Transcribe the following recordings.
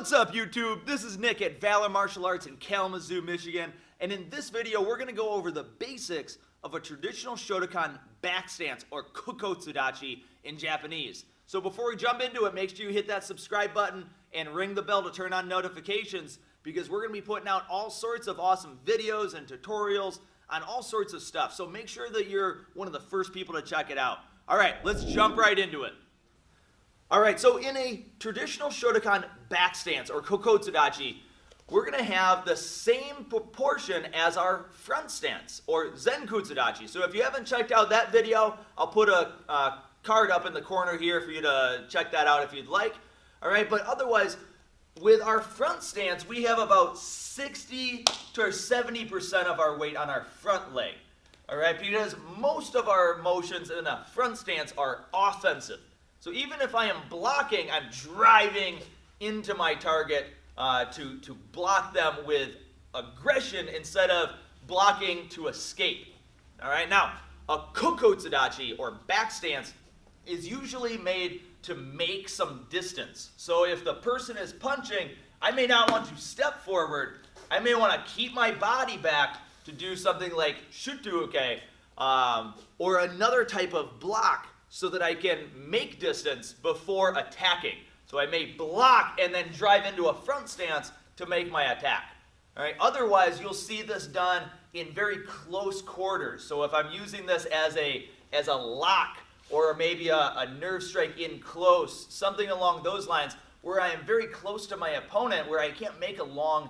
What's up, YouTube? This is Nick at Valor Martial Arts in Kalamazoo, Michigan, and in this video we're going to go over the basics of a traditional Shotokan back stance, or Kokutsu Dachi in Japanese. So before we jump into it, make sure you hit that subscribe button and ring the bell to turn on notifications, because we're going to be putting out all sorts of awesome videos and tutorials on all sorts of stuff. So make sure that you're one of the first people to check it out. Alright, let's jump right into it. Alright, so in a traditional Shotokan back stance, or Kokutsu Dachi, we're going to have the same proportion as our front stance, or Zenkutsu Dachi. So if you haven't checked out that video, I'll put a card up in the corner here for you to check that out if you'd like. Alright, but otherwise, with our front stance, we have about 60 to 70% of our weight on our front leg. Alright, because most of our motions in a front stance are offensive. So even if I am blocking, I'm driving into my target to block them with aggression instead of blocking to escape. Alright, now a Kokutsu Dachi, or back stance, is usually made to make some distance. So if the person is punching, I may not want to step forward. I may want to keep my body back to do something like Shotokan, or another type of block, so that I can make distance before attacking. So I may block and then drive into a front stance to make my attack. All right? Otherwise, you'll see this done in very close quarters. So if I'm using this as a lock, or maybe a nerve strike in close, something along those lines, where I am very close to my opponent, where I can't make a long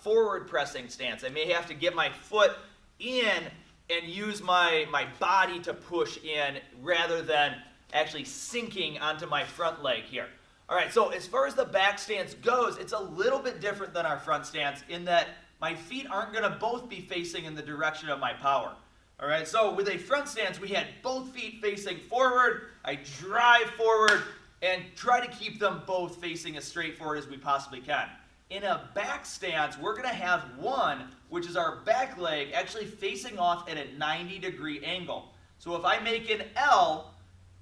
forward pressing stance. I may have to get my foot in and use my body to push in rather than actually sinking onto my front leg here. Alright, so as far as the back stance goes, it's a little bit different than our front stance in that my feet aren't going to both be facing in the direction of my power. Alright, so with a front stance, we had both feet facing forward. I drive forward and try to keep them both facing as straight forward as we possibly can. In a back stance, we're going to have one, which is our back leg, actually facing off at a 90-degree angle. So if I make an L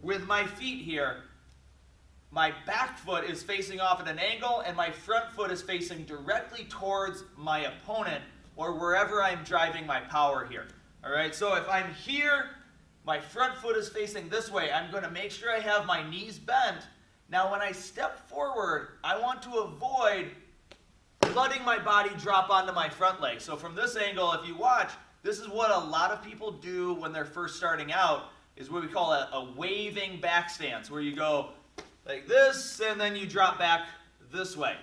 with my feet here, my back foot is facing off at an angle and my front foot is facing directly towards my opponent, or wherever I'm driving my power here. Alright, so if I'm here, my front foot is facing this way. I'm going to make sure I have my knees bent. Now when I step forward, I want to avoid letting my body drop onto my front leg. So from this angle, if you watch, this is what a lot of people do when they're first starting out, is what we call a waving back stance, where you go like this and then you drop back this way.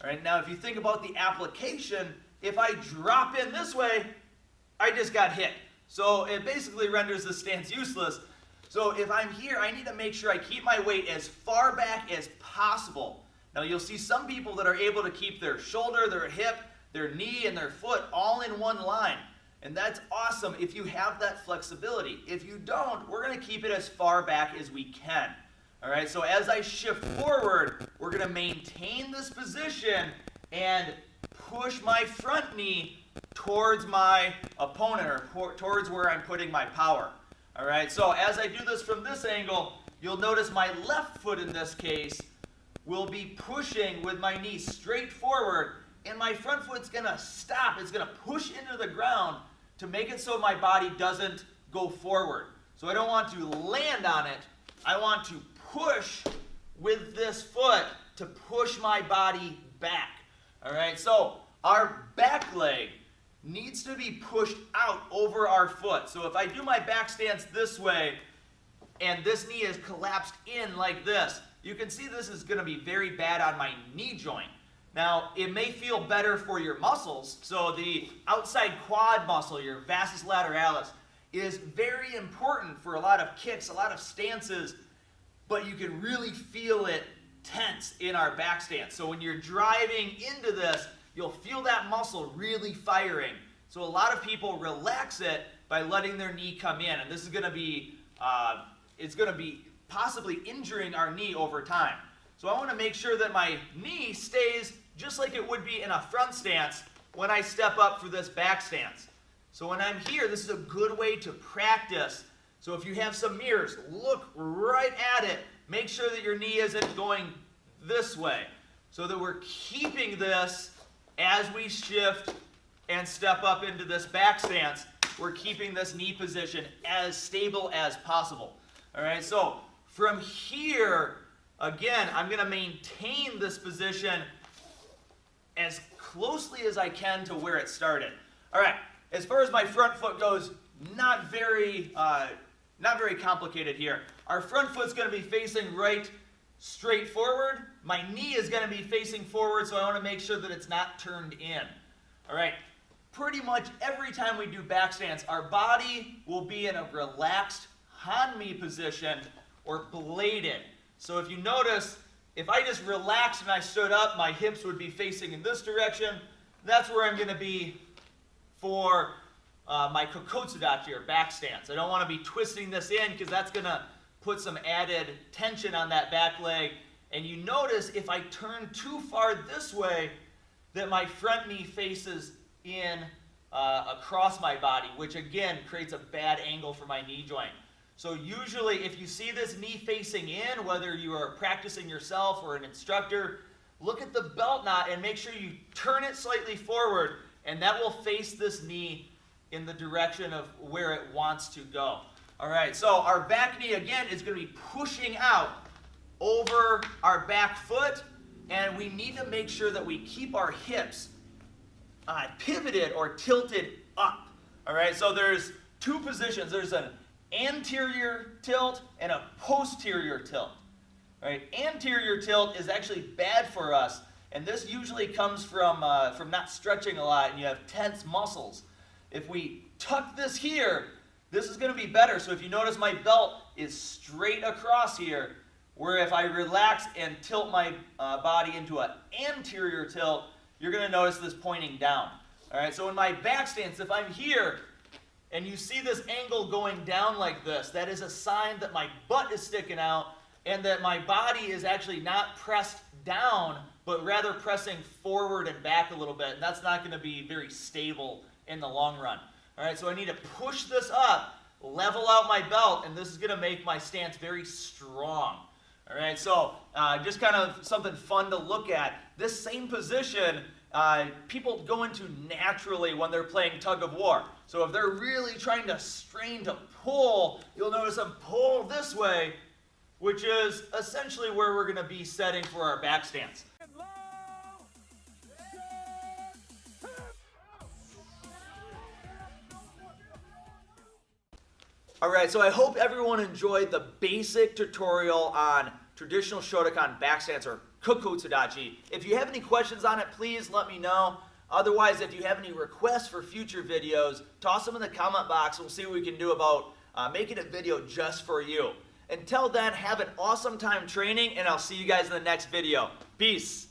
All right, now if you think about the application, if I drop in this way, I just got hit. So it basically renders the stance useless. So if I'm here, I need to make sure I keep my weight as far back as possible. Now you'll see some people that are able to keep their shoulder, their hip, their knee, and their foot all in one line. And that's awesome if you have that flexibility. If you don't, we're going to keep it as far back as we can. Alright, so as I shift forward, we're going to maintain this position and push my front knee towards my opponent, or towards where I'm putting my power. Alright, so as I do this from this angle, you'll notice my left foot in this case will be pushing with my knee straight forward, and my front foot's going to stop. It's going to push into the ground to make it so my body doesn't go forward. So I don't want to land on it. I want to push with this foot to push my body back. Alright, so our back leg needs to be pushed out over our foot. So if I do my back stance this way, and this knee is collapsed in like this, you can see this is going to be very bad on my knee joint. Now, it may feel better for your muscles. So the outside quad muscle, your vastus lateralis, is very important for a lot of kicks, a lot of stances, but you can really feel it tense in our back stance. So when you're driving into this, you'll feel that muscle really firing. So a lot of people relax it by letting their knee come in, and this is going to be, it's going to be possibly injuring our knee over time. So I want to make sure that my knee stays just like it would be in a front stance when I step up for this back stance. So when I'm here, this is a good way to practice. So if you have some mirrors, look right at it. Make sure that your knee isn't going this way. so that we're keeping this as we shift and step up into this back stance. We're keeping this knee position as stable as possible. All right, so from here, again, I'm going to maintain this position as closely as I can to where it started. All right, as far as my front foot goes, not very complicated here. Our front foot's going to be facing right straight forward. My knee is going to be facing forward, so I want to make sure that it's not turned in. All right, pretty much every time we do back stance, our body will be in a relaxed hanmi position or bladed. So if you notice, if I just relaxed and I stood up, my hips would be facing in this direction. That's where I'm going to be for my Kokutsu Dachi or back stance. I don't want to be twisting this in because that's going to put some added tension on that back leg. And you notice if I turn too far this way, that my front knee faces in across my body, which again creates a bad angle for my knee joint. So usually if you see this knee facing in, whether you are practicing yourself or an instructor, look at the belt knot and make sure you turn it slightly forward, and that will face this knee in the direction of where it wants to go. All right, so our back knee again is going to be pushing out over our back foot, and we need to make sure that we keep our hips pivoted or tilted up. All right, so there's two positions. There's an anterior tilt and a posterior tilt. All right, anterior tilt is actually bad for us, and this usually comes from not stretching a lot, and you have tense muscles. If we tuck this here, this is going to be better. So if you notice, my belt is straight across here, where if I relax and tilt my body into an anterior tilt, you're going to notice this pointing down. All right, so in my back stance, if I'm here and you see this angle going down like this, that is a sign that my butt is sticking out and that my body is actually not pressed down, but rather pressing forward and back a little bit. And that's not going to be very stable in the long run. All right, so I need to push this up, level out my belt, and this is going to make my stance very strong. All right, so just kind of something fun to look at. This same position, people go into naturally when they're playing tug of war. So if they're really trying to strain to pull, you'll notice them pull this way, which is essentially where we're going to be setting for our back stance. All right, so I hope everyone enjoyed the basic tutorial on traditional Shotokan back stance or Kokutsu Dachi. If you have any questions on it, please let me know. Otherwise, if you have any requests for future videos, toss them in the comment box. We'll see what we can do about making a video just for you. Until then, have an awesome time training, and I'll see you guys in the next video. Peace.